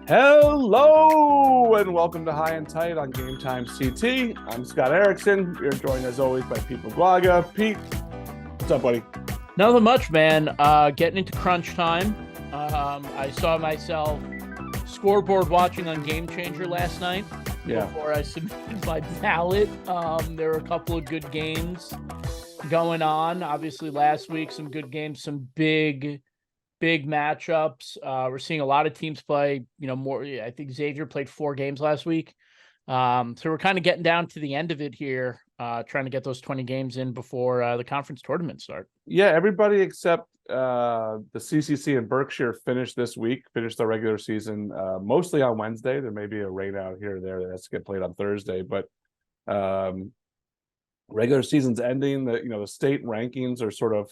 Hello and welcome to High and Tight on GameTimeCT. I'm Scott Ericson. We're joined as always by Pete Paguaga. Pete, what's up, buddy? Nothing much, man. Getting into crunch time. I saw myself scoreboard watching on Game Changer last night before I submitted my ballot. There were a couple of good games going on. Obviously, last week, some good games, some big matchups. We're seeing a lot of teams play, more. I think Xavier played 4 games last week. So we're kind of getting down to the end of it here, trying to get those 20 games in before the conference tournament start. Yeah, everybody except the CCC and Berkshire finished their regular season, mostly on Wednesday. There may be a rain out here or there that has to get played on Thursday, but regular season's ending. The state rankings are sort of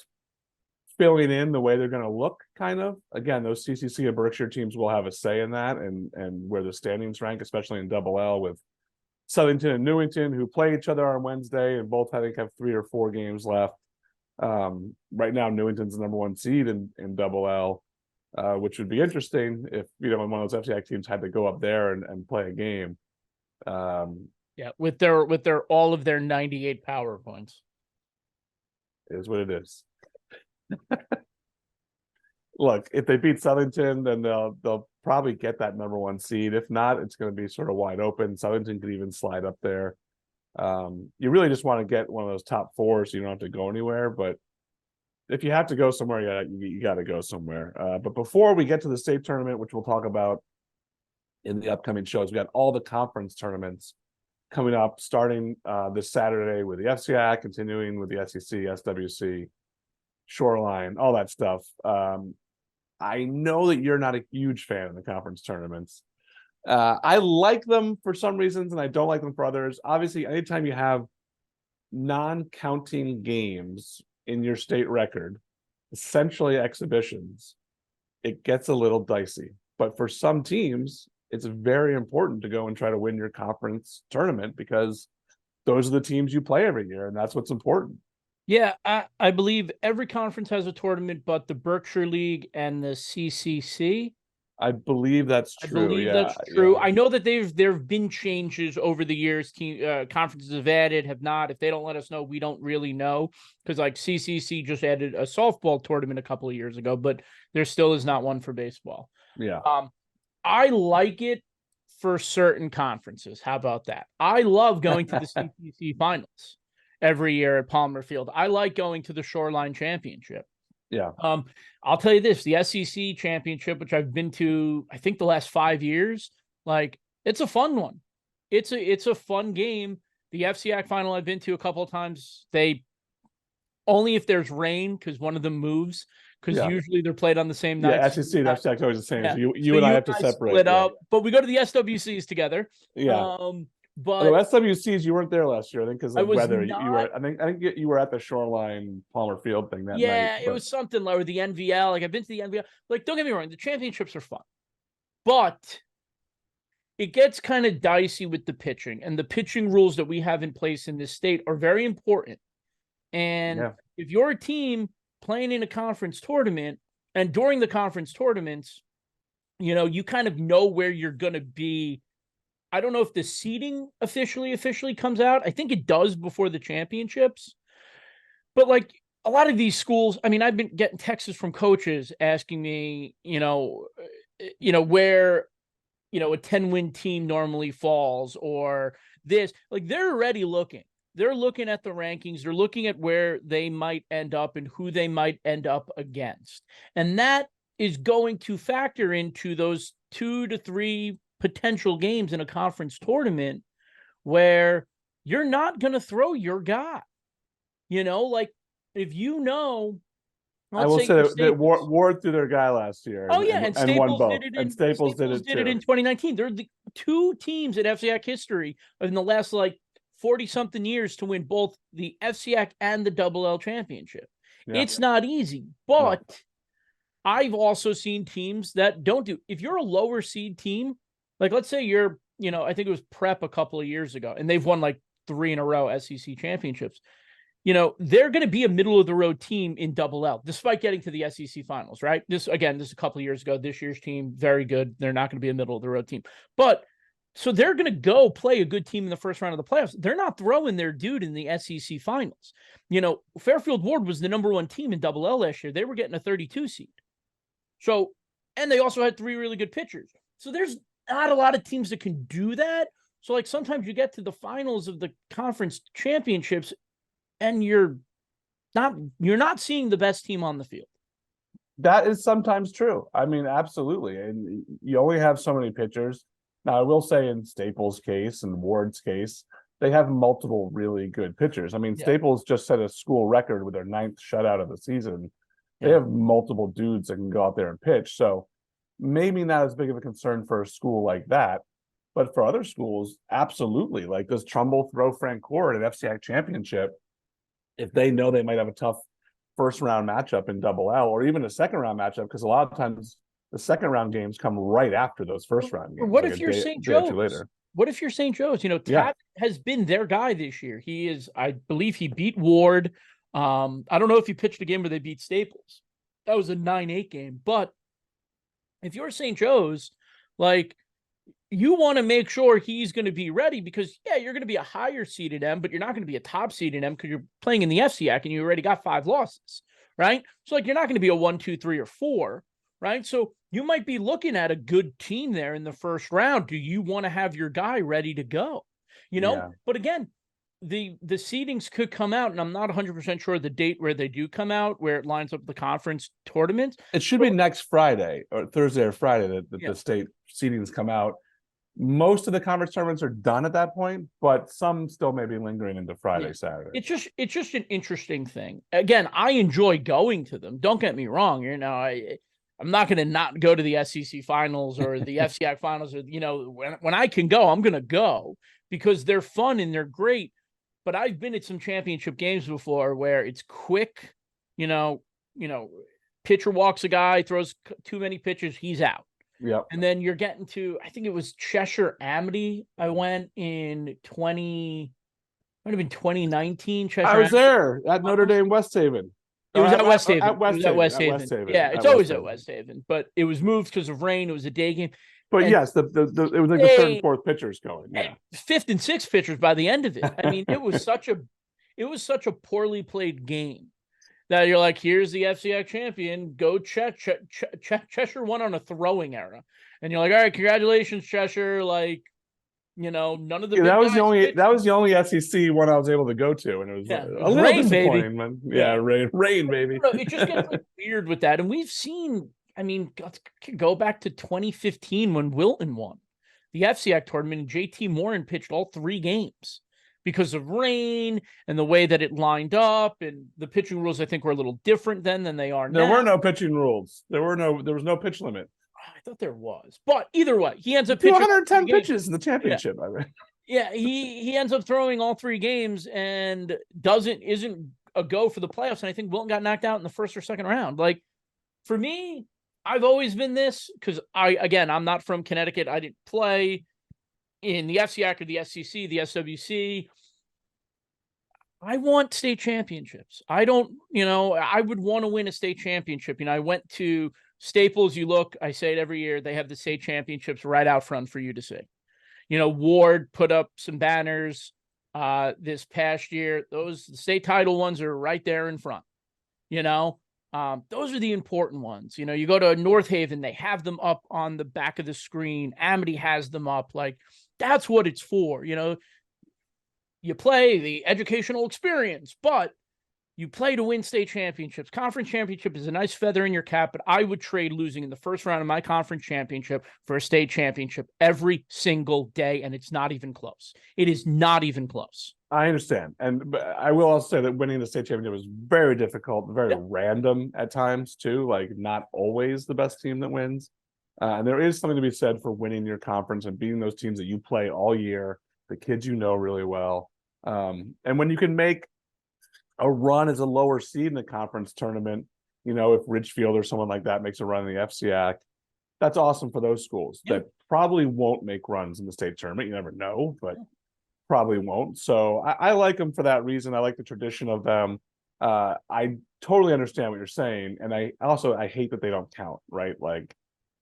filling in the way they're going to look, kind of. Again, those CCC and Berkshire teams will have a say in that and where the standings rank, especially in Double L with Southington and Newington, who play each other on Wednesday, and both I think have 3 or 4 games left. Right now, Newington's the number 1 seed in Double L, which would be interesting if one of those FCI teams had to go up there and play a game. With their all of their 98 power points. Is what it is. Look, if they beat Southington, then they'll probably get that number 1 seed. If not, it's going to be sort of wide open. Southington could even slide up there. You really just want to get one of those top 4 so you don't have to go anywhere. But if you have to go somewhere, you got to go somewhere. But before we get to the state tournament, which we'll talk about in the upcoming shows, we got all the conference tournaments coming up, starting this Saturday with the FCI, continuing with the SEC, SWC, Shoreline, all that stuff. I know that you're not a huge fan of the conference tournaments. I like them for some reasons, and I don't like them for others. Obviously, anytime you have non-counting games in your state record, essentially exhibitions, it gets a little dicey. But for some teams, it's very important to go and try to win your conference tournament because those are the teams you play every year, and that's what's important. Yeah, I believe every conference has a tournament, but the Berkshire League and the CCC. I believe that's true. That's true. Yeah. I know that there have been changes over the years. Conferences have added, have not. If they don't let us know, we don't really know. Because like CCC just added a softball tournament a couple of years ago, but there still is not one for baseball. Yeah. I like it for certain conferences. How about that? I love going to the CCC finals every year at Palmer Field. I like going to the Shoreline Championship. Yeah. I'll tell you this, the SEC Championship, which I've been to, I think the last 5 years, like it's a fun one. It's a fun game. The FCI final I've been to a couple of times, they only if there's rain, because one of them moves, because usually they're played on the same night. Yeah, SEC and FCI are always the same. Yeah. So you and I have to separate. Split up, but we go to the SWCs together. Yeah. But SWCs, you weren't there last year, I think, because of weather. You were, I think you were at the Shoreline Palmer Field thing that night. Yeah, it was something like the NVL. Like I've been to the NVL. Like, don't get me wrong, the championships are fun, but it gets kind of dicey with the pitching, and the pitching rules that we have in place in this state are very important. And if you're a team playing in a conference tournament, and during the conference tournaments, you kind of know where you're going to be. I don't know if the seeding officially comes out. I think it does before the championships. But like a lot of these schools, I mean, I've been getting texts from coaches asking me, where, a 10-win team normally falls or this. Like they're already looking. They're looking at the rankings. They're looking at where they might end up and who they might end up against. And that is going to factor into those 2 to 3 potential games in a conference tournament where you're not going to throw your guy. Like if I will say that Ward threw their guy last year. Oh yeah, and Staples won both. did it. Staples did it in 2019. They're the 2 teams in FCIAC history in the last 40-something years to win both the FCIAC and the Double L championship. Yeah. It's not easy, but I've also seen teams that don't do. If you're a lower seed team, like let's say you're, I think it was Prep a couple of years ago, and they've won 3 in a row SEC championships. they're going to be a middle of the road team in Double L, despite getting to the SEC finals, right? This is a couple of years ago. This year's team, very good. They're not going to be a middle of the road team. But so they're going to go play a good team in the first round of the playoffs. They're not throwing their dude in the SEC finals. Fairfield Ward was the number 1 team in Double L last year. They were getting a 32 seed. So, and they also had 3 really good pitchers. So there's not a lot of teams that can do that. So like sometimes you get to the finals of the conference championships and you're not seeing the best team on the field. That is sometimes true. I mean, absolutely. And you only have so many pitchers. Now, I will say in Staples' case and Ward's case, they have multiple really good pitchers. I mean, Staples just set a school record with their 9th shutout of the season. They have multiple dudes that can go out there and pitch. So maybe not as big of a concern for a school like that. But for other schools, absolutely. Like, does Trumbull throw Frank Core at an FCIAC championship if they know they might have a tough first round matchup in Double L, or even a second round matchup? Because a lot of times the second round games come right after those first round games. What if you're St. Joe's? What if you're St. Joe's? Tat has been their guy this year. He is, I believe he beat Ward. I don't know if he pitched a game where they beat Staples. That was a 9-8 game. But if you're St. Joe's, like, you want to make sure he's going to be ready because, you're going to be a higher seeded M, but you're not going to be a top seeded M because you're playing in the FCIAC and you already got 5 losses, right? So, like, you're not going to be a 1, 2, 3, or 4, right? So you might be looking at a good team there in the first round. Do you want to have your guy ready to go? But again, the seedings could come out, and I'm not 100% sure the date where they do come out, where it lines up the conference tournaments. It should be next Friday or Thursday or Friday that the state seedings come out. Most of the conference tournaments are done at that point, but some still may be lingering into Friday, Saturday. It's just an interesting thing. Again, I enjoy going to them. Don't get me wrong. I'm not going to not go to the SEC finals or the FCIAC finals. Or when I can go, I'm going to go because they're fun and they're great. But I've been at some championship games before where it's quick. Pitcher walks a guy, throws too many pitches, he's out. Yep. And then you're getting to, I think it was Cheshire Amity. I went in might have been 2019. Cheshire I was there at Notre Dame West Haven. It was at West Haven. At West Haven. Yeah, it's always at West Haven, but it was moved because of rain. It was a day game. But yes, it was like the 3rd and 4th pitchers going. Yeah. 5th and 6th pitchers by the end of it. I mean, it was such a poorly played game that you're like, here's the FCIAC champion. Go Cheshire won on a throwing error. And you're like, all right, congratulations, Cheshire. Like, none of the that was the only SEC one I was able to go to, and it was a little rain, disappointing. Baby. Rain, baby. It just gets weird with that. And we've seen, let's go back to 2015 when Wilton won the FCIAC tournament and JT Morin pitched all 3 games because of rain and the way that it lined up, and the pitching rules I think were a little different then than they are now. There were no pitching rules. There was no pitch limit. I thought there was, but either way, he ends up pitching 210 pitches in the championship. He ends up throwing all 3 games and isn't a go for the playoffs. And I think Wilton got knocked out in the first or second round. Like, for me, I've always been this because I'm not from Connecticut. I didn't play in the FCIAC or the SEC, the SWC. I want state championships. I would want to win a state championship. I went to Staples. I say it every year. They have the state championships right out front for you to see. Ward put up some banners this past year. Those state title ones are right there in front. Those are the important ones. You go to North Haven, they have them up on the back of the screen. Amity has them up. Like, that's what it's for. You play the educational experience, but you play to win state championships. Conference championship is a nice feather in your cap, but I would trade losing in the first round of my conference championship for a state championship every single day, and it's not even close. It is not even close. I understand. But I will also say that winning the state championship was very difficult, very random at times too, like not always the best team that wins. And there is something to be said for winning your conference and beating those teams that you play all year, the kids really well. And when you can make a run as a lower seed in the conference tournament, if Ridgefield or someone like that makes a run in the FCIAC, that's awesome for those schools that probably won't make runs in the state tournament. You never know, but probably won't. So I like them for that reason. I like the tradition of them. I totally understand what you're saying, and I hate that they don't count, right? Like,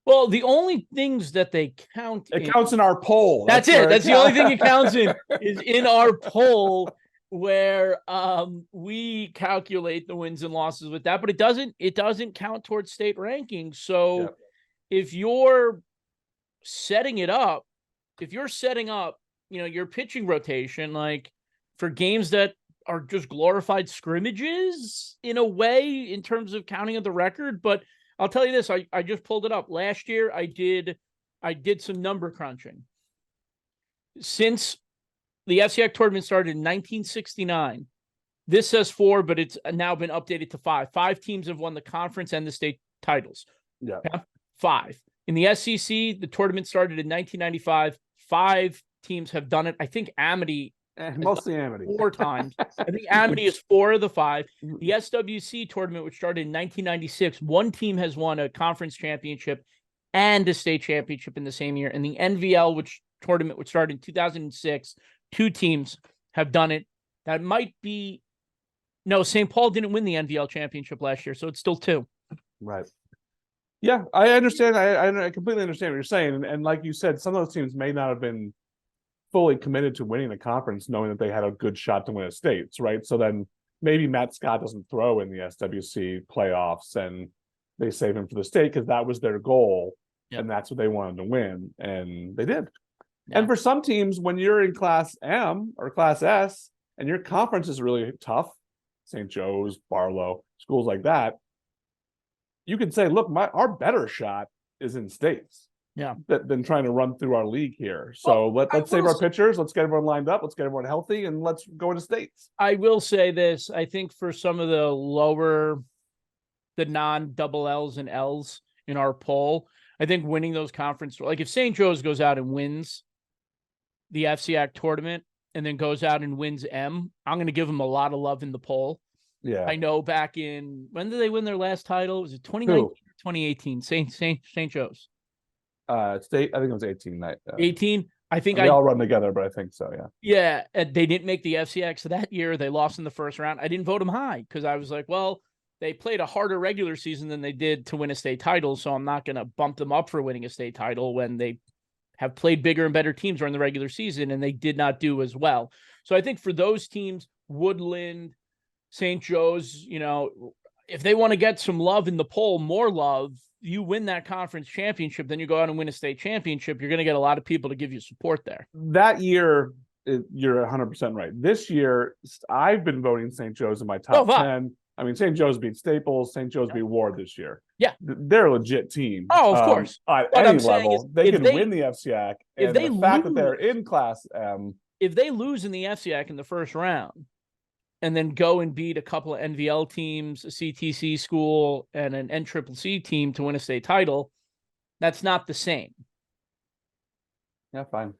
well, the only things that they count counts in our poll. That's it. That's the only thing it counts in is in our poll, where we calculate the wins and losses with that, but it doesn't count towards state rankings. So if you're setting up, your pitching rotation, like for games that are just glorified scrimmages in a way in terms of counting of the record. But I'll tell you this, I just pulled it up. Last year I did some number crunching. Since the FCX tournament started in 1969, this says 4, but it's now been updated to 5. 5 teams have won the conference and the state titles. Yeah. Okay? 5. In the SEC, the tournament started in 1995. 5 teams have done it. I think Amity, mostly Amity, 4 times. I think Amity is 4 of the 5. The SWC tournament, which started in 1996, 1 team has won a conference championship and a state championship in the same year. And the NVL, tournament, which started in 2006, 2 teams have done it. That might be St. Paul didn't win the NVL championship last year, so it's still 2. Right. Yeah, I understand. I completely understand what you're saying. And like you said, some of those teams may not have been fully committed to winning the conference, knowing that they had a good shot to win a states, right? So then maybe Matt Scott doesn't throw in the SWC playoffs and they save him for the state because that was their goal. Yep. And that's what they wanted to win. And they did. Yeah. And for some teams, when you're in Class M or Class S and your conference is really tough, St. Joe's, Barlow, schools like that, you can say, look, our better shot is in states. Yeah. Than trying to run through our league here. So let's save our pitchers. Let's get everyone lined up. Let's get everyone healthy, and let's go into states. I will say this. I think for some of the non-double L's and L's in our poll, I think winning those conference, like if St. Joe's goes out and wins the FCAC tournament and then goes out and wins M, I'm going to give them a lot of love in the poll. Yeah. I know back in, when did they win their last title? Was it 2019 or 2018? St. Joe's. State, I think it was 18. 18. I think they all run together, but I think so. Yeah. Yeah. And they didn't make the FCX that year. They lost in the first round. I didn't vote them high because I was like, well, they played a harder regular season than they did to win a state title. So I'm not going to bump them up for winning a state title when they have played bigger and better teams during the regular season and they did not do as well. So I think for those teams, Woodland, St. Joe's, if they want to get some love in the poll, more love, you win that conference championship, then you go out and win a state championship, you're going to get a lot of people to give you support there. That year, you're 100% right. This year, I've been voting St. Joe's in my top 10. I mean, St. Joe's beat Staples, St. Joe's beat Ward this year. Yeah. They're a legit team. Oh, of course. At any level, they can win the FCAC. And the fact that they're in Class M. If they lose in the FCAC in the first round, and then go and beat a couple of NVL teams, a CTC school, and an NCCC team to win a state title, that's not the same. Yeah, fine.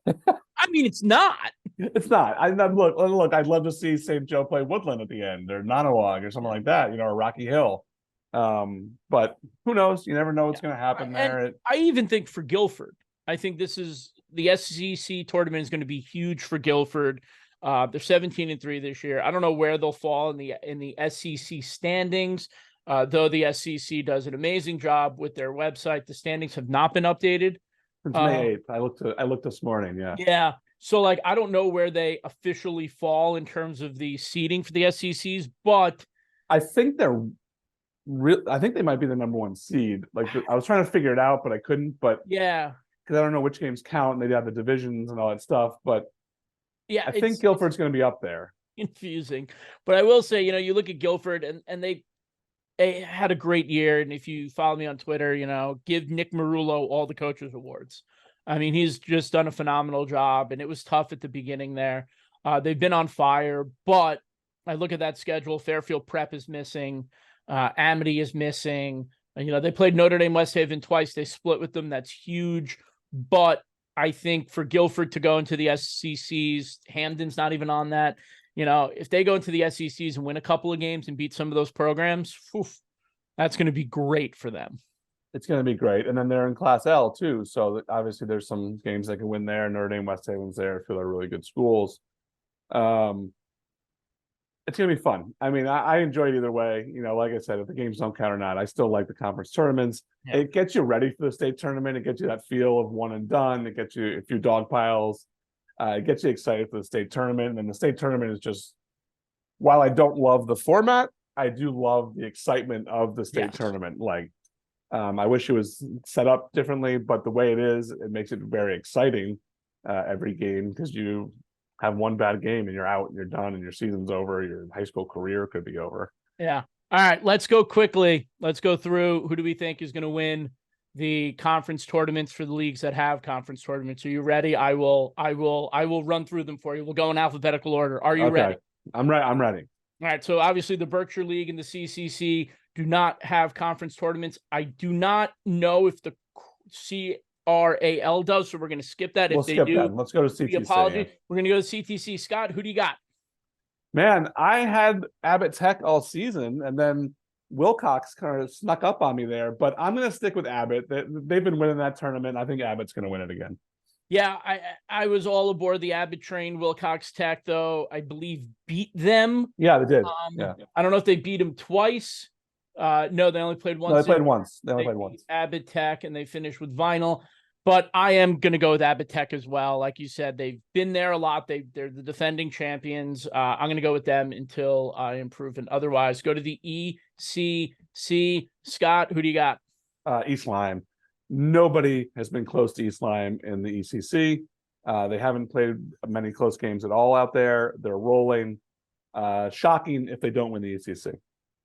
I mean, it's not. It's not. Look, I'd love to see St. Joe play Woodland at the end, or Nonawag, or something like that, or Rocky Hill. But who knows? You never know what's going to happen there. I even think for Guilford, I think the SEC tournament is going to be huge for Guilford. They're 17-3 this year. I don't know where they'll fall in the SEC standings, though the SEC does an amazing job with their website. The standings have not been updated since May 8th. I looked this morning. Yeah. Yeah. So I don't know where they officially fall in terms of the seeding for the SECs, but I think I think they might be the number 1 seed. I was trying to figure it out, but I couldn't. But yeah, because I don't know which games count, and they have the divisions and all that stuff. But yeah, I think Guilford's going to be up there. Confusing, but I will say, you look at Guilford and they had a great year. And if you follow me on Twitter, give Nick Marullo all the coaches awards. I mean, he's just done a phenomenal job, and it was tough at the beginning there. They've been on fire, but I look at that schedule. Fairfield Prep is missing. Amity is missing. They played Notre Dame West Haven twice. They split with them. That's huge. But I think for Guilford to go into the SECs, Hamden's not even on that. If they go into the SECs and win a couple of games and beat some of those programs, that's going to be great for them. It's going to be great. And then they're in Class L too. So obviously there's some games that can win there. Notre Dame, West Haven's there. I feel they're really good schools. It's going to be fun. I mean, I enjoy it either way. You know, like I said, if the games don't count or not, I still like the conference tournaments. Yeah. It gets you ready for the state tournament. It gets you that feel of one and done. It gets you a few dog piles. It gets you excited for the state tournament. And the state tournament is just, while I don't love the format, I do love the excitement of the state tournament. Like, I wish it was set up differently, but the way it is, it makes it very exciting every game, because you have one bad game and you're out and you're done and your season's over. Your high school career could be over. Yeah. All right, let's go quickly. Let's go through who do we think is going to win the conference tournaments for the leagues that have conference tournaments. Are you ready? I will run through them for you. We'll go in alphabetical order. Are you ready? I'm ready. All right. So obviously the Berkshire League and the CCC do not have conference tournaments. I do not know if the CRAL does, so we're going to skip that. We'll skip that. Let's go to CTC. Apology. Yeah. We're going to go to CTC. Scott, who do you got? Man, I had Abbott Tech all season, and then Wilcox kind of snuck up on me there, but I'm going to stick with Abbott. They've been winning that tournament. I think Abbott's going to win it again. Yeah, I was all aboard the Abbott train. Wilcox Tech, though, I believe beat them. Yeah, they did. Yeah. I don't know if they beat them twice. No, they only played once. No, they played once. They only played once. Abbott Tech, and they finished with Vinyl. But I am going to go with Abbott Tech as well. Like you said, they've been there a lot. They're the defending champions. I'm going to go with them until I am proven otherwise. Go to the ECC. Scott, who do you got? East Lyme. Nobody has been close to East Lyme in the ECC. They haven't played many close games at all out there. They're rolling. Shocking if they don't win the ECC.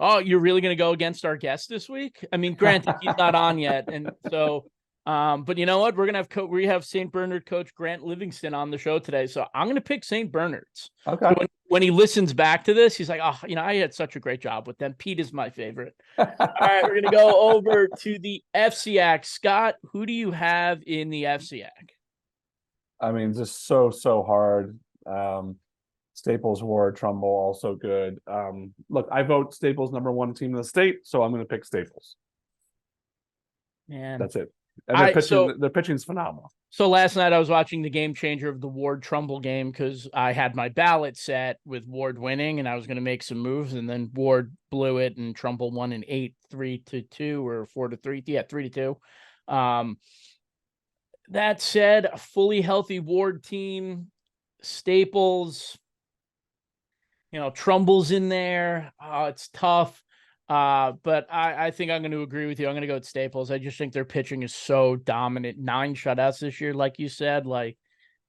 Oh, you're really going to go against our guest this week? I mean, granted, he's not on yet, and so. But you know what? We're gonna have we have St. Bernard coach Grant Livingston on the show today, so I'm gonna pick St. Bernard's. Okay. So when he listens back to this, he's like, "Oh, you know, I had such a great job with them. Pete is my favorite." All right, we're gonna go over to the FCAC. Scott, who do you have in the FCAC? I mean, just so hard. Staples, Ward, Trumbull, also good. Look, I vote Staples #1 team in the state, so I'm gonna pick Staples. Man, that's it. And their pitching's phenomenal. So last night I was watching the game changer of the Ward Trumbull game because I had my ballot set with Ward winning and I was going to make some moves, and then Ward blew it and Trumbull won an 8-3-2 or 4-3. Yeah, 3-2. That said, a fully healthy Ward team, Staples, you know, Trumbull's in there. It's tough. But I think I'm going to agree with you. I'm going to go with Staples. I just think their pitching is so dominant. 9 shutouts this year, like you said. Like,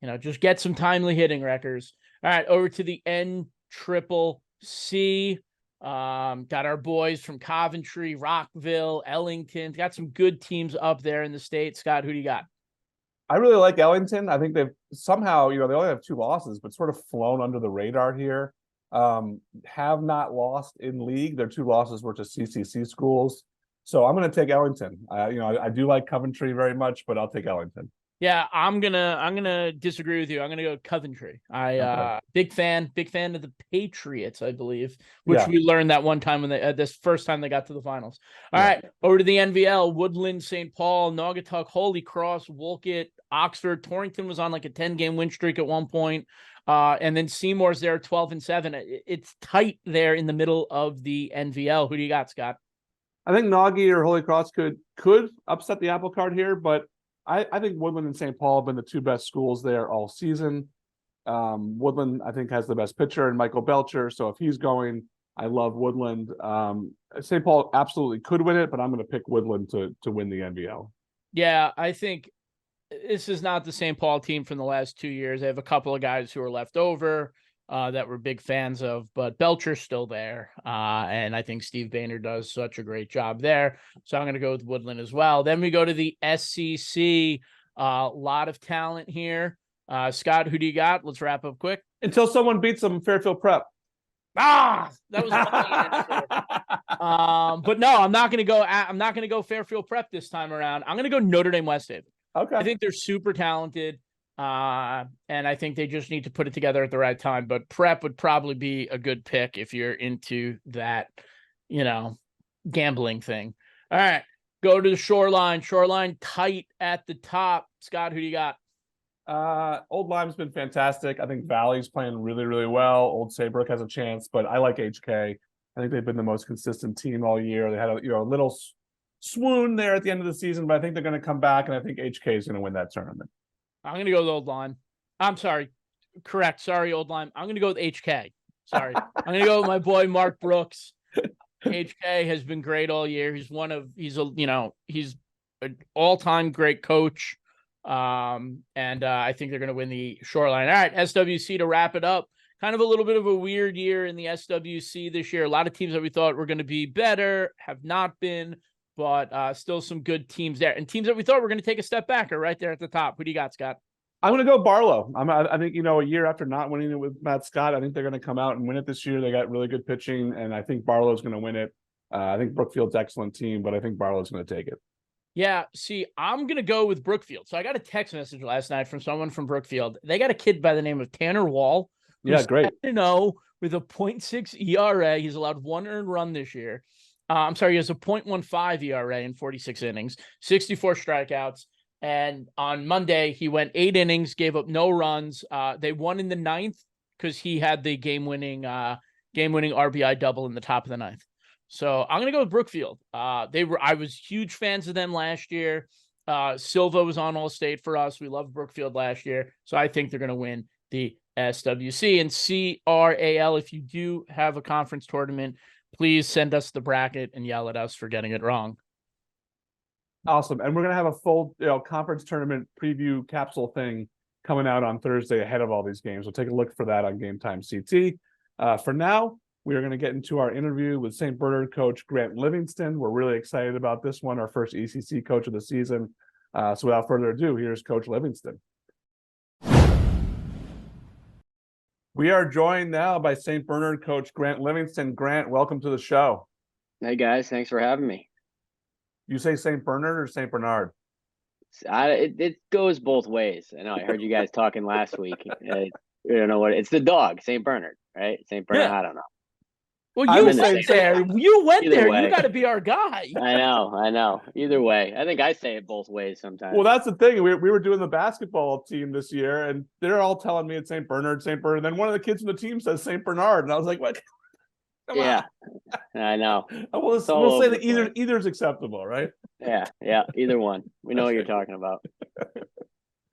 you know, just get some timely hitting records. All right, over to the NCCC. Got our boys from Coventry, Rockville, Ellington. Got some good teams up there in the state. Scott, who do you got? I really like Ellington. I think they've somehow, you know, they only have 2 losses, but sort of flown under the radar here. Have not lost in league. Their 2 losses were to CCC schools. So I'm going to take Ellington. You know, I do like Coventry very much, but I'll take Ellington. Yeah, I'm gonna disagree with you. I'm gonna go Coventry. Big fan of the Patriots, I believe, which we learned that one time when they this first time they got to the finals. All right, over to the NVL: Woodland, St. Paul, Naugatuck, Holy Cross, Wolcott, Oxford. Torrington was on like a 10-game win streak at one point. And then Seymour's there 12-7. It's tight there in the middle of the NVL. Who do you got, Scott? I think Naughty or Holy Cross could upset the apple cart here, but I think Woodland and St. Paul have been the 2 best schools there all season. Woodland, I think, has the best pitcher in Michael Belcher. So if he's going, I love Woodland. St. Paul absolutely could win it, but I'm going to pick Woodland to win the NVL. Yeah, I think this is not the St. Paul team from the last 2 years. They have a couple of guys who are left over that we're big fans of, but Belcher's still there. And I think Steve Boehner does such a great job there. So I'm going to go with Woodland as well. Then we go to the SCC. A lot of talent here. Scott, who do you got? Let's wrap up quick. Until someone beats them, Fairfield Prep. That was but no, I'm not going to go Fairfield Prep this time around. I'm going to go Notre Dame West Haven. Okay. I think they're super talented. And I think they just need to put it together at the right time. But Prep would probably be a good pick if you're into that, you know, gambling thing. All right. Go to the Shoreline. Shoreline tight at the top. Scott, who do you got? Old Lime's been fantastic. I think Valley's playing really, really well. Old Saybrook has a chance, but I like HK. I think they've been the most consistent team all year. They had a little swoon there at the end of the season, but I think they're going to come back, and I think HK is going to win that tournament. I'm going to go with Old Lime. I'm sorry. Correct. Sorry, Old Lime. I'm going to go with HK. Sorry. I'm going to go with my boy Mark Brooks. HK has been great all year. He's an all-time great coach. And I think they're going to win the Shoreline. All right, SWC to wrap it up. Kind of a little bit of a weird year in the SWC this year. A lot of teams that we thought were going to be better have not been, but still some good teams there. And teams that we thought were going to take a step back are right there at the top. Who do you got, Scott? I'm going to go Barlow. I think, a year after not winning it with Matt Scott, I think they're going to come out and win it this year. They got really good pitching, and I think Barlow's going to win it. I think Brookfield's excellent team, but I think Barlow's going to take it. Yeah, see, I'm going to go with Brookfield. So I got a text message last night from someone from Brookfield. They got a kid by the name of Tanner Wall. Yeah, great. 7-0 with a 0.6 ERA. He's allowed 1 earned run this year. He has a 0.15 ERA in 46 innings, 64 strikeouts. And on Monday, he went 8 innings, gave up no runs. They won in the 9th because he had the game-winning RBI double in the top of the 9th. So I'm going to go with Brookfield. I was huge fans of them last year. Silva was on All-State for us. We loved Brookfield last year. So I think they're going to win the SWC. And CRAL, if you do have a conference tournament, please send us the bracket and yell at us for getting it wrong. Awesome. And we're going to have a full conference tournament preview capsule thing coming out on Thursday ahead of all these games. So take a look for that on GameTimeCT. For now, we are going to get into our interview with St. Bernard coach Grant Livingston. We're really excited about this one, our first ECC coach of the season. So without further ado, here's Coach Livingston. We are joined now by St. Bernard coach Grant Livingston. Grant, welcome to the show. Hey guys, thanks for having me. You say St. Bernard or St. Bernard? It goes both ways. I know I heard you guys talking last week. I don't know what it's the dog, St. Bernard, right? St. Bernard. Yeah. I don't know. Well, you went there. You went there. You got to be our guy. I know. Either way, I think I say it both ways sometimes. Well, that's the thing. We were doing the basketball team this year, and they're all telling me it's St. Bernard, St. Bernard. And then one of the kids from the team says St. Bernard, and I was like, "What?" Come on. I know. We'll say that either is acceptable, right? Yeah. Either one. We know what you're talking about.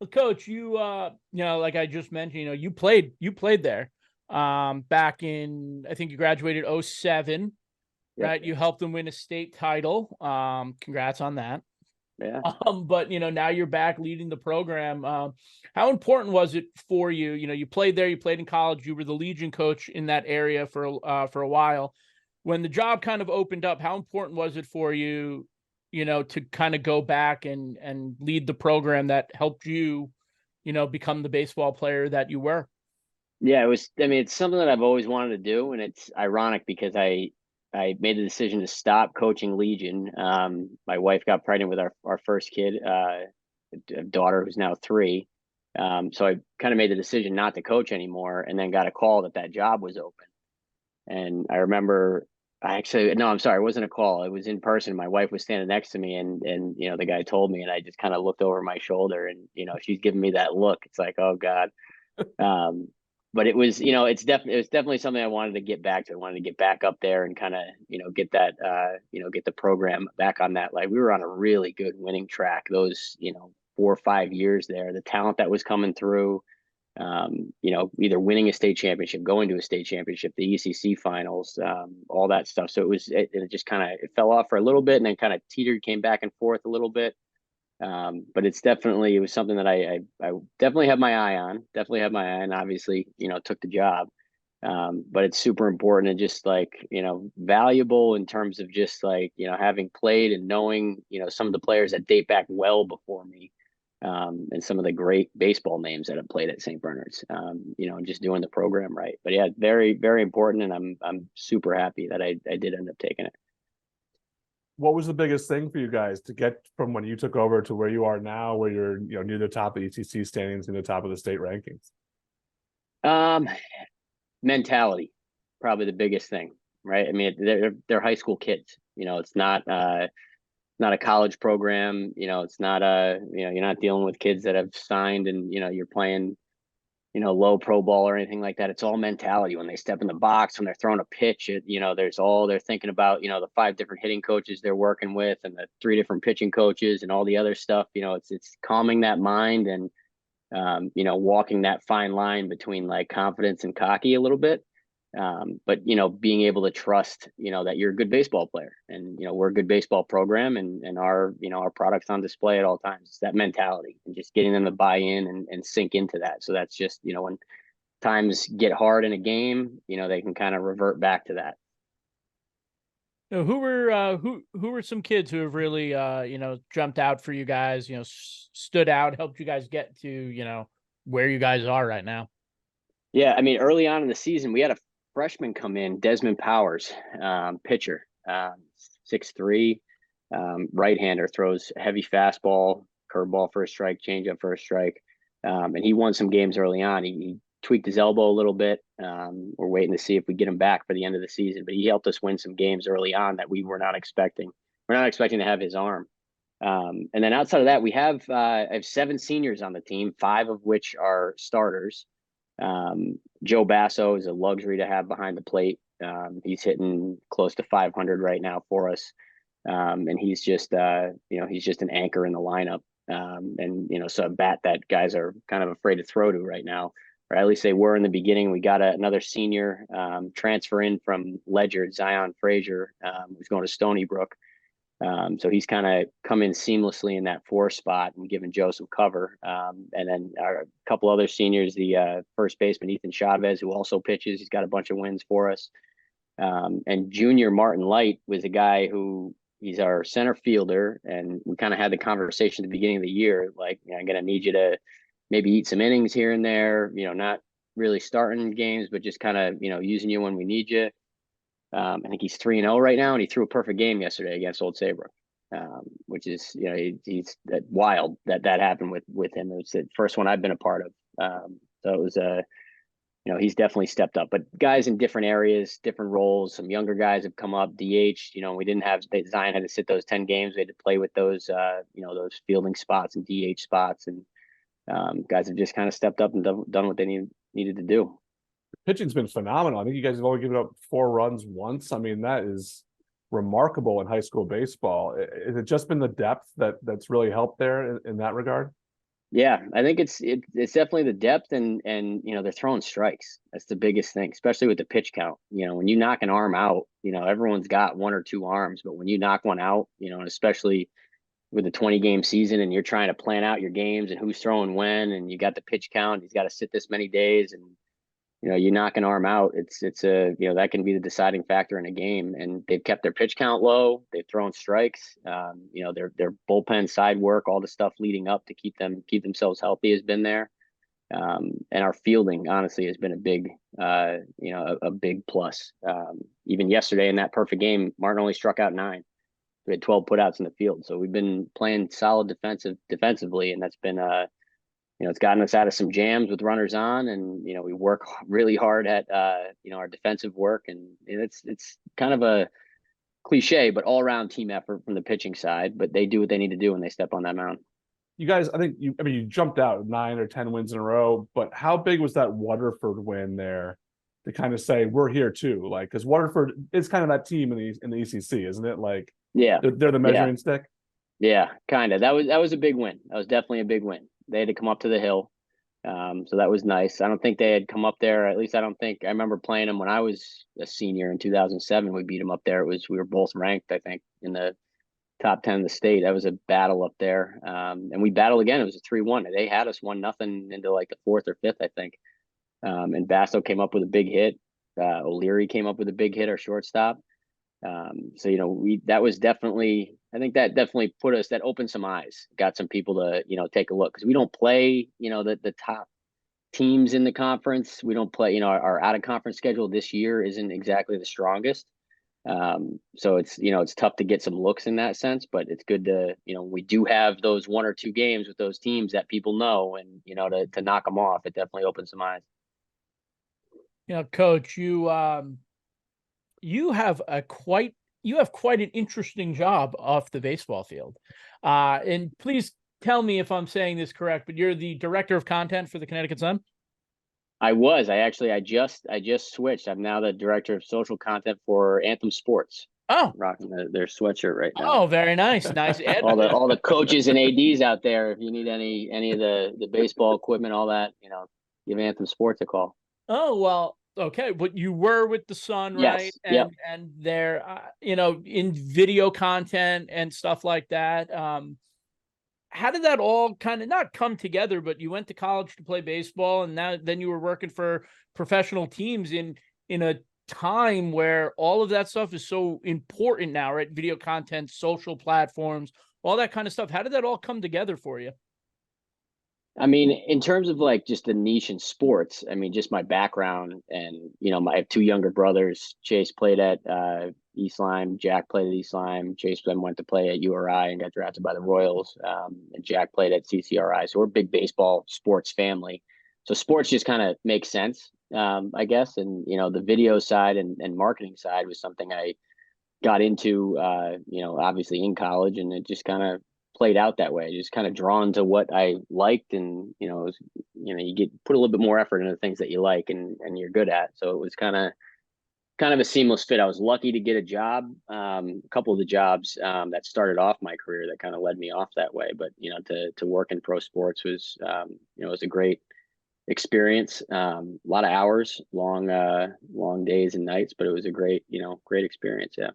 Well, Coach, you like I just mentioned, you played there. Back in, I think you graduated 2007, right? You helped them win a state title. Congrats on that. Yeah. But now you're back leading the program. How important was it for you? You played there, you played in college, you were the Legion coach in that area for a while. When the job kind of opened up, how important was it for you, to kind of go back and lead the program that helped you, become the baseball player that you were? Yeah, it's something that I've always wanted to do. And it's ironic because I made the decision to stop coaching Legion. My wife got pregnant with our first kid, a daughter who's now 3. So I kind of made the decision not to coach anymore, and then got a call that job was open. And I remember it wasn't a call. It was in person. My wife was standing next to me, and the guy told me, and I just kind of looked over my shoulder, and she's giving me that look. It's like, oh God. But it was, it was definitely something I wanted to get back to. I wanted to get back up there and kind of, get that, get the program back on that. Like, we were on a really good winning track those, 4 or 5 years there. The talent that was coming through, either winning a state championship, going to a state championship, the ECC finals, all that stuff. So it just kind of, it fell off for a little bit and then kind of teetered, came back and forth a little bit. But it was something that I definitely have my eye on, and obviously, took the job. But it's super important and just like, valuable in terms of just like, having played and knowing, some of the players that date back well before me, and some of the great baseball names that have played at St. Bernard's, and just doing the program right. But yeah, very, very important. And I'm super happy that I did end up taking it. What was the biggest thing for you guys to get from when you took over to where you are now, where you're near the top of the ECC standings and the top of the state rankings? Mentality, probably the biggest thing, right? I mean, they're high school kids. It's not not a college program. It's not you're not dealing with kids that have signed and, you're playing, low pro ball or anything like that. It's all mentality when they step in the box, when they're throwing a pitch, they're thinking about, the 5 different hitting coaches they're working with and the 3 different pitching coaches and all the other stuff. It's calming that mind and, walking that fine line between like confidence and cocky a little bit. But being able to trust, that you're a good baseball player and, we're a good baseball program and our product's on display at all times. It's that mentality and just getting them to buy in and sink into that. So that's just, when times get hard in a game, they can kind of revert back to that. Who were some kids who have really jumped out for you guys, stood out, helped you guys get to, where you guys are right now? Yeah, I mean, early on in the season, we had a freshman come in, Desmond Powers, pitcher, 6'3", right-hander, throws heavy fastball, curveball for a strike, changeup for a strike, and he won some games early on. He tweaked his elbow a little bit. We're waiting to see if we get him back for the end of the season, but he helped us win some games early on that we were not expecting. We're not expecting to have his arm. And then outside of that, I have 7 seniors on the team, 5 of which are starters. Joe Basso is a luxury to have behind the plate. He's hitting close to 500 right now for us. And he's just an anchor in the lineup. And, so a bat that guys are kind of afraid to throw to right now, or at least they were in the beginning. We got another senior transfer in from Ledyard, Zion Frazier, who's going to Stony Brook. So he's kind of come in seamlessly in that 4 spot and given Joe some cover. And then a couple other seniors, the first baseman, Ethan Chavez, who also pitches. He's got a bunch of wins for us. And junior Martin Light was a guy who he's our center fielder. And we kind of had the conversation at the beginning of the year, like, I'm going to need you to maybe eat some innings here and there, not really starting games, but just kind of, using you when we need you. I think he's 3-0 right now, and he threw a perfect game yesterday against Old Saybrook, which is, he's wild that happened with him. It was the first one I've been a part of. So it was he's definitely stepped up. But guys in different areas, different roles. Some younger guys have come up. DH, we didn't have Zion had to sit those 10 games. We had to play with those those fielding spots and DH spots, and guys have just kind of stepped up and done what they needed to do. Pitching's been phenomenal. I think you guys have only given up 4 runs once. I mean, that is remarkable in high school baseball. Has it just been the depth that's really helped there in that regard? Yeah, I think it's definitely the depth and they're throwing strikes. That's the biggest thing, especially with the pitch count. When you knock an arm out, everyone's got 1 or 2 arms, but when you knock one out, and especially with a 20-game season and you're trying to plan out your games and who's throwing when, and you got the pitch count, he's got to sit this many days, and you knock an arm out, it's that can be the deciding factor in a game. And they've kept their pitch count low. They've thrown strikes. Their bullpen side work, all the stuff leading up to keep themselves healthy has been there. And our fielding, honestly, has been a big, a big plus. Even yesterday in that perfect game, Martin only struck out 9. We had 12 putouts in the field. So we've been playing solid defensively, and that's been it's gotten us out of some jams with runners on, and we work really hard at our defensive work, and it's kind of a cliche, but all around team effort from the pitching side. But they do what they need to do when they step on that mound. You guys, you jumped out 9 or 10 wins in a row, but how big was that Waterford win there to kind of say we're here too? Like, because Waterford is kind of that team in the ECC, isn't it? Like, yeah, they're the measuring stick. Yeah, kind of. That was a big win. That was definitely a big win. They had to come up to the hill. So that was nice. I don't think they had come up there. At least I remember playing them when I was a senior in 2007. We beat them up there. We were both ranked, I think, in the top 10 of the state. That was a battle up there. And we battled again. It was a 3-1. They had us 1-0 into like the 4th or 5th, I think. And Basso came up with a big hit. O'Leary came up with a big hit, our shortstop. So that was definitely, I think that definitely that opened some eyes, got some people to take a look, because we don't play the top teams in the conference. We don't play our out of conference schedule this year isn't exactly the strongest. So it's tough to get some looks in that sense, but it's good to we do have those 1 or 2 games with those teams that people know, and to knock them off, it definitely opens some eyes. Coach, you have a quite you have quite an interesting job off the baseball field. And please tell me if I'm saying this correct, but you're the director of content for the Connecticut Sun? I just switched. I'm now the director of social content for Anthem Sports. Oh, Rocking their sweatshirt right now. oh, very nice. Nice. All the coaches and ADs out there, if you need any of the baseball equipment, all that, give Anthem Sports a call. Oh, well, okay. But you were with the Sun, right? Yes. Yep. And they're, in video content and stuff like that. How did that all kind of not come together, but you went to college to play baseball, and then you were working for professional teams in a time where all of that stuff is so important now, right? Video content, social platforms, all that kind of stuff. How did that all come together for you? I mean, in terms of like just the niche in sports, I mean, just my background and, I have two younger brothers. Chase played at East Lyme. Jack played at East Lyme. Chase then went to play at URI and got drafted by the Royals. And Jack played at CCRI. So we're a big baseball sports family. So sports just kind of makes sense, I guess. And, the video side and marketing side was something I got into, obviously in college, and it just kind of played out that way. Just kind of drawn to what I liked, and you get put a little bit more effort into things that you like and you're good at. So it was kind of a seamless fit. I was lucky to get a job, a couple of the jobs that started off my career that kind of led me off that way. But to work in pro sports was was a great experience. A lot of hours, long days and nights, but it was a great experience. Yeah.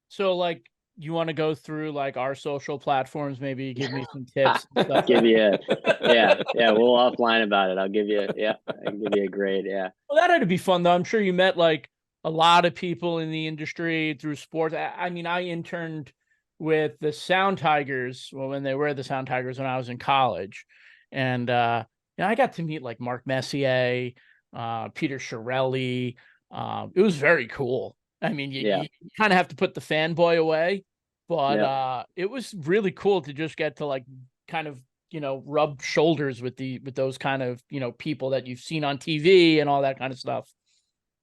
So like, you want to go through like our social platforms, maybe give me some tips and stuff? Give you we'll offline about it. I can give you a grade. Yeah. Well, that had to be fun though. I'm sure you met like a lot of people in the industry through sports. I mean, I interned with the Sound Tigers, when they were the Sound Tigers, when I was in college. And I got to meet like Mark Messier, Peter Chiarelli. It was very cool. I mean, you kind of have to put the fanboy away, but it was really cool to just get to like kind of, rub shoulders with those kind of, people that you've seen on TV and all that kind of stuff.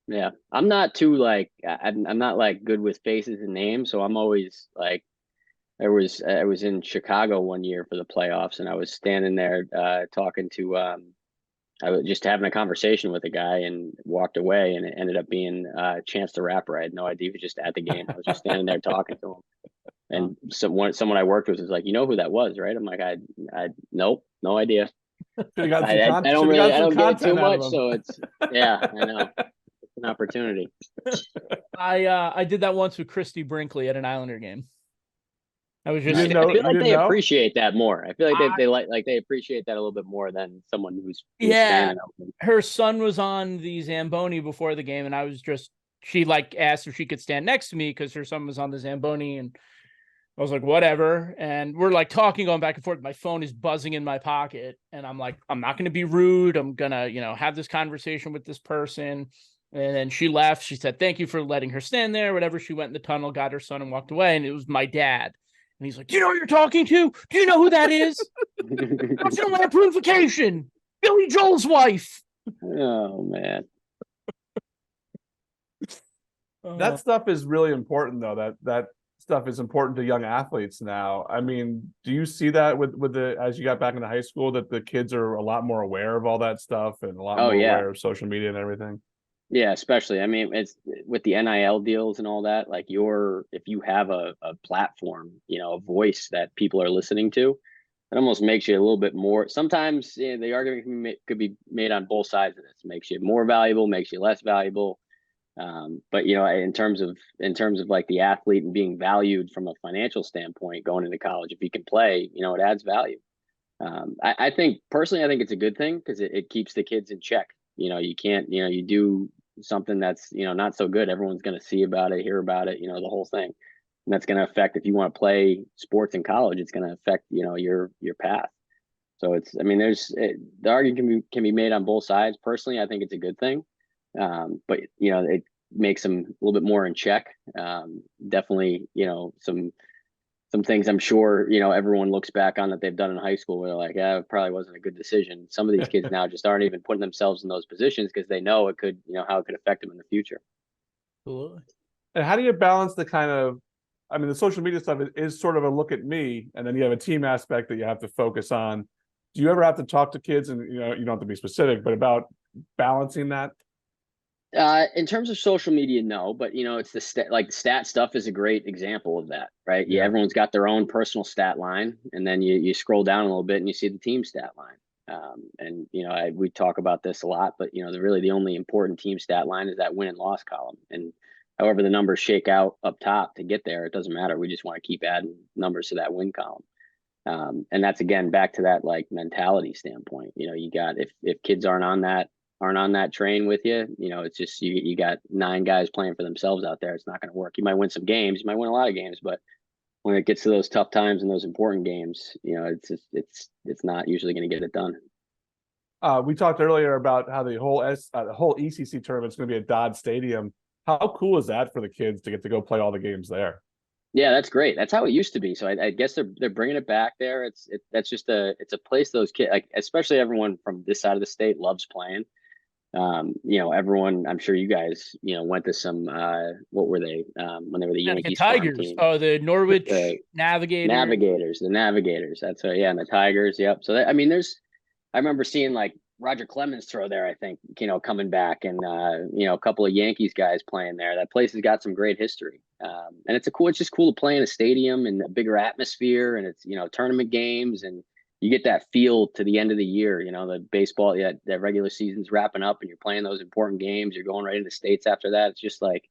Yeah. I'm not too like, I'm not like good with faces and names. So I'm always like, I was in Chicago one year for the playoffs, and I was standing there talking to I was just having a conversation with a guy and walked away, and it ended up being Chance the Rapper. I had no idea he was just at the game. I was just standing there talking to him. And someone I worked with was like, "You know who that was, right?" I'm like, I nope, no idea. I don't get too much, so it's I know. It's an opportunity. I did that once with Christy Brinkley at an Islander game. I was just. I feel like they appreciate that more. I feel like they appreciate that a little bit more than someone who's standing up. Her son was on the Zamboni before the game, and I was just. She like asked if she could stand next to me because her son was on the Zamboni, and I was like, whatever. And we're like talking, going back and forth. My phone is buzzing in my pocket, and I'm like, I'm not going to be rude. I'm gonna, have this conversation with this person. And then she left. She said, "Thank you for letting her stand there." Whatever. She went in the tunnel, got her son, and walked away. And it was my dad. And he's like, "Do you know who you're talking to? Do you know who that is? That's an amplification. Billy Joel's wife." Oh, man. That stuff is really important, though. That stuff is important to young athletes now. I mean, do you see that with as you got back into high school, that the kids are a lot more aware of all that stuff and a lot more aware of social media and everything? Yeah, especially. I mean, it's with the NIL deals and all that, like if you have a platform, a voice that people are listening to, it almost makes you a little bit more. Sometimes the argument could be made on both sides of this. It makes you more valuable, makes you less valuable. But in terms of like the athlete and being valued from a financial standpoint, going into college, if you can play, it adds value. I think personally, I think it's a good thing because it keeps the kids in check. You can't, you do something that's, not so good. Everyone's going to see about it, hear about it, the whole thing. And that's going to affect, if you want to play sports in college, it's going to affect, your path. So the argument can be made on both sides. Personally, I think it's a good thing. But it makes them a little bit more in check. Definitely, some things I'm sure, everyone looks back on that they've done in high school where they're like, it probably wasn't a good decision. Some of these kids now just aren't even putting themselves in those positions because they know it could, how it could affect them in the future. Absolutely. And how do you balance the kind of, I mean, the social media stuff is sort of a look at me, and then you have a team aspect that you have to focus on. Do you ever have to talk to kids, and you don't have to be specific, but about balancing that? In terms of social media, no, but it's the stat stuff is a great example of that, right? Yeah, everyone's got their own personal stat line, and then you scroll down a little bit and you see the team stat line. And we talk about this a lot, but the only important team stat line is that win and loss column. And however the numbers shake out up top to get there, it doesn't matter. We just want to keep adding numbers to that win column. And that's again back to that like mentality standpoint. You got if kids aren't on that train with you, it's just you got 9 guys playing for themselves out there. It's not going to work. You might win some games, you might win a lot of games, but when it gets to those tough times and those important games, it's not usually going to get it done. We talked earlier about how the whole ECC tournament's going to be at Dodd Stadium. How cool is that for the kids to get to go play all the games there? Yeah, that's great. That's how it used to be. So I guess they're bringing it back there. It's a place those kids, like especially everyone from this side of the state, loves playing. Everyone, I'm sure you guys, went to some, what were they, when they were the Yankees Tigers. team. Oh, the Norwich Navigators. The Navigators. That's right. Yeah. And the Tigers. Yep. So I remember seeing like Roger Clemens throw there, I think, coming back, and, a couple of Yankees guys playing there. That place has got some great history. And it's just cool to play in a stadium and a bigger atmosphere, and it's, tournament games, and you get that feel to the end of the year. The baseball, that regular season's wrapping up and you're playing those important games. You're going right into states after that. It's just like,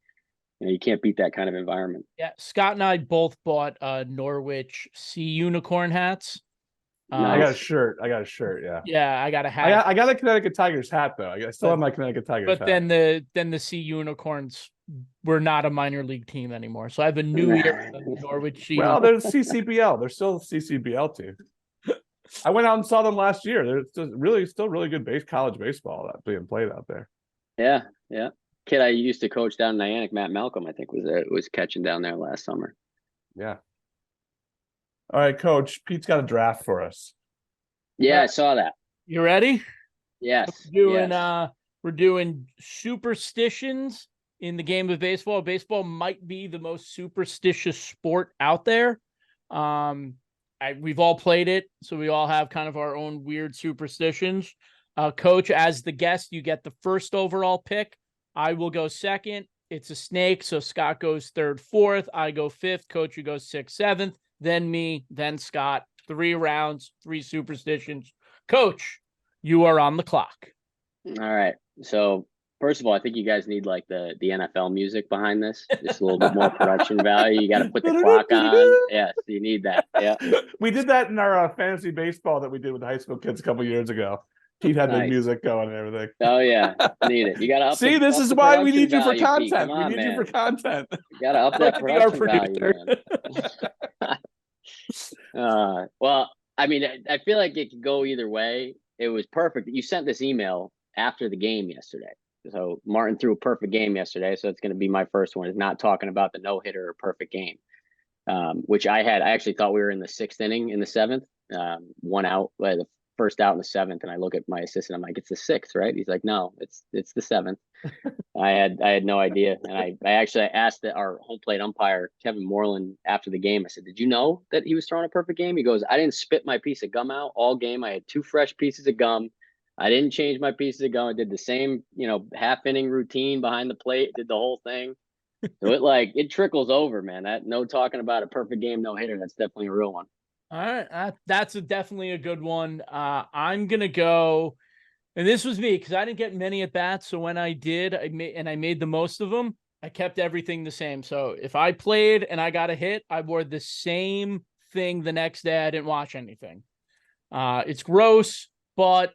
you can't beat that kind of environment. Yeah. Scott and I both bought Norwich Sea Unicorn hats. I got a shirt. Yeah. Yeah, I got a hat. I got a Connecticut Tigers hat though. I still have my Connecticut Tigers hat. But then the Sea Unicorns were not a minor league team anymore. So I have a new year Norwich Sea. Well, they're CCBL. They're still a CCBL team. I went out and saw them last year. They're still really good college baseball that's being played out there. Yeah, yeah. Kid I used to coach down in Niantic, Matt Malcolm, I think was catching down there last summer. Yeah. All right, Coach. Pete's got a draft for us. Yeah, I saw that. You ready? Yes. We're doing superstitions in the game of baseball. Baseball might be the most superstitious sport out there. We've all played it, so we all have kind of our own weird superstitions. Coach, as the guest, you get the first overall pick. I will go second. It's a snake, so Scott goes 3rd, 4th. I go 5th. Coach, you go 6th, 7th. Then me, then Scott. 3 rounds, 3 superstitions. Coach, you are on the clock. All right. So first of all, I think you guys need like the NFL music behind this. Just a little bit more production value. You got to put the clock on. Yes, you need that. Yeah. We did that in our fantasy baseball that we did with the high school kids a couple years ago. Pete had the music going and everything. Oh yeah, need it. You got to see. This is why we need you for content. We need you for content. You got to up that production value, man. Well, I mean, I feel like it could go either way. It was perfect. You sent this email after the game yesterday. So Martin threw a perfect game yesterday. So it's going to be my first one. Is not talking about the no-hitter or perfect game, which I actually thought we were in the 6th inning in the 7th, 1 out, the first out in the 7th. And I look at my assistant. I'm like, it's the 6th, right? He's like, no, it's the 7th. I had no idea. And I actually asked our home plate umpire, Kevin Moreland, after the game. I said, did you know that he was throwing a perfect game? He goes, I didn't spit my piece of gum out all game. I had 2 fresh pieces of gum. I didn't change my pieces of gum. I did the same, half inning routine behind the plate, did the whole thing. So it trickles over, man. That no talking about a perfect game, no hitter. That's definitely a real one. All right. That's definitely a good one. I'm going to go, and this was me because I didn't get many at bats. So when I did, I made the most of them. I kept everything the same. So if I played and I got a hit, I wore the same thing the next day. I didn't watch anything. It's gross, but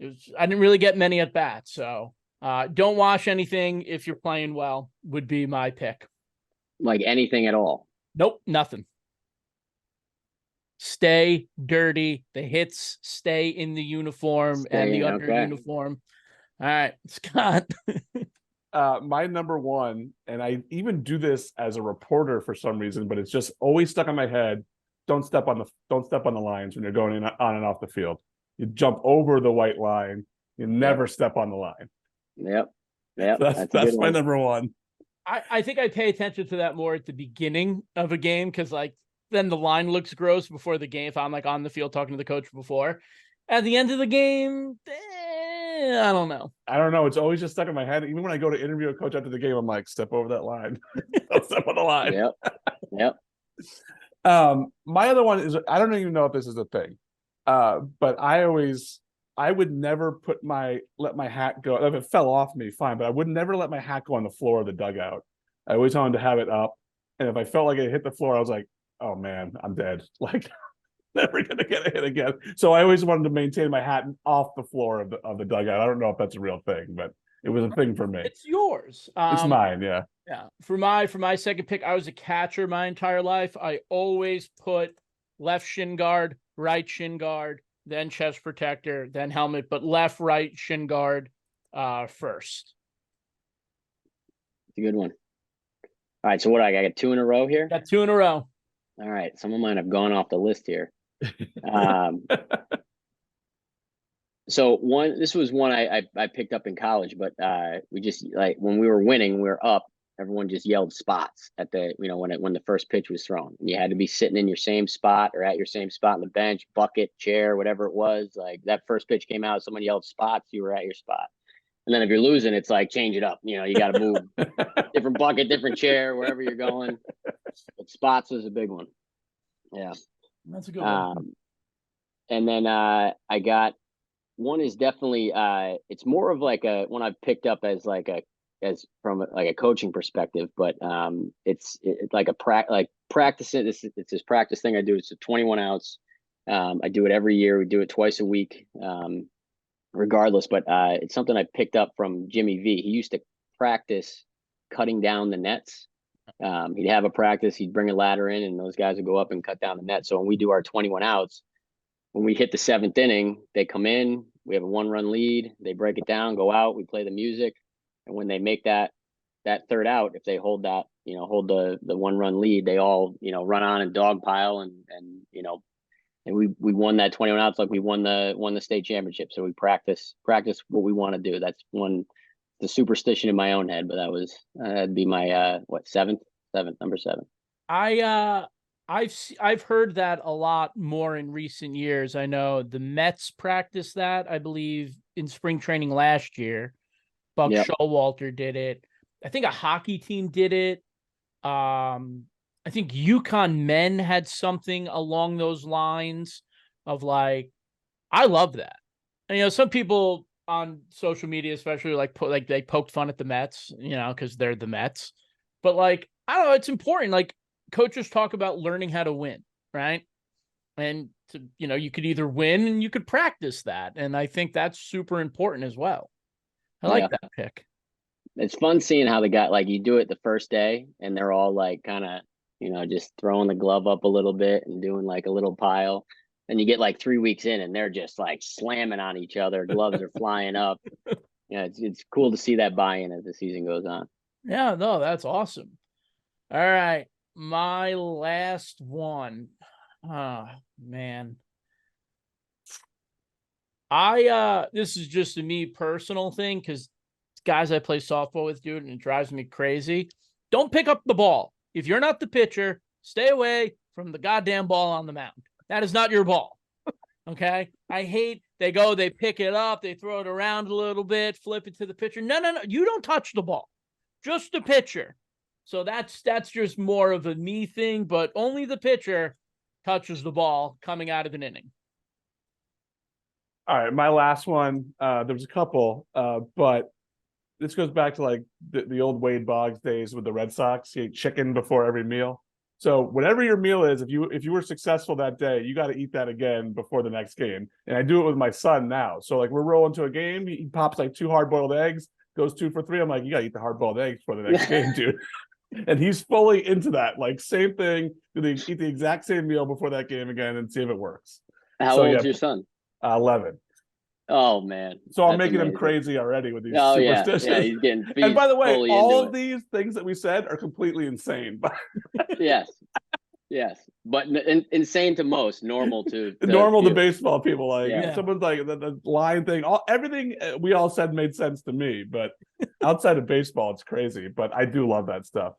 I didn't really get many at bats. So don't watch anything if you're playing well would be my pick. Like anything at all? Nope, nothing. Stay dirty. The hits stay in the uniform and the under uniform. All right, Scott. My number one, and I even do this as a reporter for some reason, but it's just always stuck in my head. Don't step on the lines when you're going in on and off the field. You jump over the white line. You never step on the line. Yep. That's my number one. I think I pay attention to that more at the beginning of a game because like then the line looks gross before the game. If I'm like on the field talking to the coach before, at the end of the game, I don't know. I don't know. It's always just stuck in my head. Even when I go to interview a coach after the game, I'm like, step over that line. Don't step on the line. Yep. My other one is, I don't even know if this is a thing. But I would never let my hat go. If it fell off me, fine, but I would never let my hat go on the floor of the dugout. I always wanted to have it up. And if I felt like it hit the floor, I was like, oh man, I'm dead. Like never gonna get a hit again. So I always wanted to maintain my hat off the floor of the dugout. I don't know if that's a real thing, but it was a thing for me. It's yours. It's mine, yeah. Yeah. For my second pick, I was a catcher my entire life. I always put left shin guard, right shin guard, then chest protector, then helmet, but left, right shin guard first. It's a good one. All right, so what I got 2 in a row here? Got 2 in a row. All right, some of mine have gone off the list here. So this was one I picked up in college, but we just like when we were winning, we were up, everyone just yelled spots at the, when the first pitch was thrown. And you had to be sitting in your same spot or at your same spot on the bench, bucket, chair, whatever it was. Like that first pitch came out, someone yelled spots, you were at your spot. And then if you're losing, it's like change it up. You got to move different bucket, different chair, wherever you're going. But spots is a big one. Yeah. That's a good one. And then I got one is definitely it's more of like a one I've picked up as from a coaching perspective, but it's like practice it. It's this practice thing I do. It's a 21 outs. I do it every year. We do it twice a week. Regardless, but it's something I picked up from Jimmy V. He used to practice cutting down the nets. He'd have a practice, he'd bring a ladder in, and those guys would go up and cut down the net. So when we do our 21 outs, when we hit the 7th inning, they come in, we have a 1-run lead, they break it down, go out, we play the music, and when they make that 3rd out, if they hold that, hold the 1-run lead, they all run on and dogpile and and we won that 21 outs like we won the state championship. So we practice what we want to do. That's the superstition in my own head, but that'd be my number 7. I've heard that a lot more in recent years. I know the Mets practiced that, I believe, in spring training last year. Buck Showalter did it. I think a hockey team did it. I think UConn men had something along those lines of like, I love that. And, some people on social media, especially they poked fun at the Mets, cause they're the Mets, but like, I don't know, it's important. Like coaches talk about learning how to win. Right. And you could either win and you could practice that. And I think that's super important as well. I like that pick. It's fun seeing how the guy, like you do it the first day and they're all like kind of, just throwing the glove up a little bit and doing like a little pile. And you get like 3 weeks in and they're just like slamming on each other. Gloves are flying up. It's cool to see that buy-in as the season goes on. Yeah, no, that's awesome. All right. My last one. Oh, man. This is just a me personal thing because guys I play softball with, dude, and it drives me crazy. Don't pick up the ball. If you're not the pitcher, stay away from the goddamn ball on the mound. That is not your ball. Okay? I hate they pick it up, they throw it around a little bit, flip it to the pitcher. No. You don't touch the ball. Just the pitcher. So that's just more of a me thing, but only the pitcher touches the ball coming out of an inning. All right, my last one. There was a couple, but this goes back to like the old Wade Boggs days with the Red Sox. You ate chicken before every meal. So whatever your meal is, if you were successful that day, you got to eat that again before the next game. And I do it with my son now. So like we're rolling to a game, he pops like 2 hard-boiled eggs, goes 2 for 3. I'm like, you got to eat the hard-boiled eggs for the next game, dude. And he's fully into that. Like same thing. Do they eat the exact same meal before that game again and see if it works? How old's your son? 11. Oh man! So I'm making him crazy already with these superstitions. Yeah, he's getting. And by the way, all of these things that we said are completely insane. Yes. Yes, but insane to most, normal to Normal to few. baseball people. Like Yeah. someone's like the line thing, everything we all said made sense to me, but outside of baseball, it's crazy. But I do love that stuff.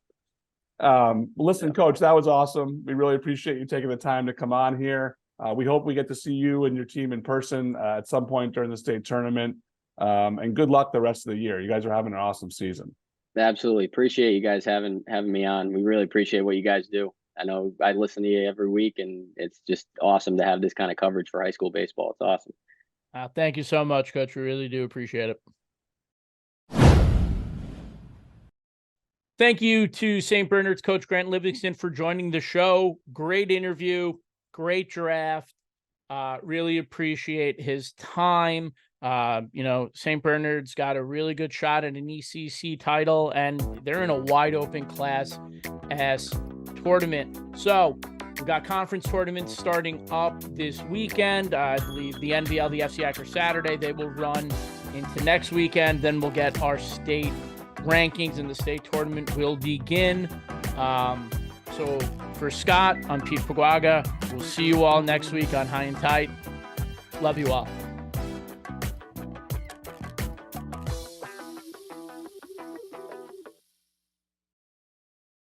Listen, Coach, that was awesome. We really appreciate you taking the time to come on here. We hope we get to see you and your team in person at some point during the state tournament. And good luck the rest of the year. You guys are having an awesome season. Absolutely. Appreciate you guys having me on. We really appreciate what you guys do. I know I listen to you every week, and it's just awesome to have this kind of coverage for high school baseball. It's awesome. Thank you so much, Coach. We really do appreciate it. Thank you to St. Bernard's coach Grant Livingston for joining the show. Great interview, great draft. Really appreciate his time. St. Bernard's got a really good shot at an ECC title, and they're in a wide open Class S tournament. So we've got conference tournaments starting up this weekend. I believe the NVL, the FCIAC are Saturday. They will run into next weekend. Then we'll get our state rankings, and the state tournament will begin. So for Scott, I'm Pete Paguaga. We'll see you all next week on High and Tight. Love you all.